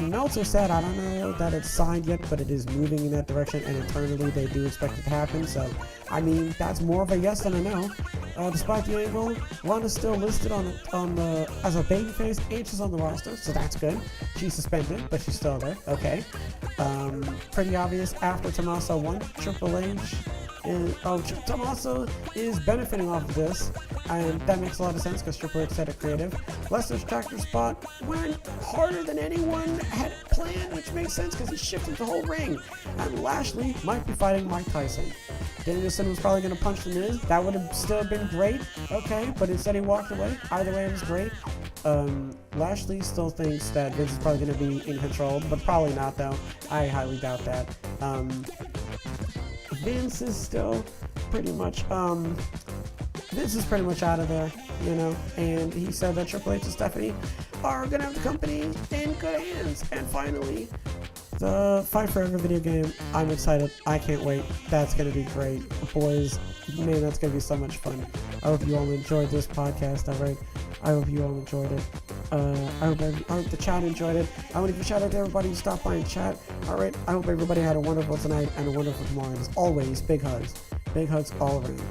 Meltzer said, I don't know that it's signed yet, but it is moving in that direction, and internally they do expect it to happen. So, I mean, that's more of a yes than a no. Despite the angle, Ronda's still listed as a babyface, and she's on the roster, so that's good. good. She's suspended, but she's still there. Okay. Pretty obvious after Tommaso won. Triple H is, Tommaso is benefiting off of this, and that makes a lot of sense because Triple H said it creative. Lesnar's tractor spot went harder than anyone had planned, which makes sense because he shifted the whole ring. And Lashley might be fighting Mike Tyson. Danielson was probably going to punch The Miz. That would have still been great, okay, but instead he walked away. Either way, it was great. Lashley still thinks that Vince is probably going to be in control, but probably not, though. I highly doubt that. Vince is still pretty much, Vince is pretty much out of there, you know, and he said that Triple H and Stephanie are going to have the company in good hands. And finally, the Fight Forever video game. I'm excited. I can't wait. That's going to be great. Boys, man, that's going to be so much fun. I hope you all enjoyed this podcast, alright? I hope you all enjoyed it. I hope the chat enjoyed it. I want to give a shout out to everybody who stopped by and chat. Alright, I hope everybody had a wonderful tonight and a wonderful tomorrow. And as always, big hugs. Big hugs all around.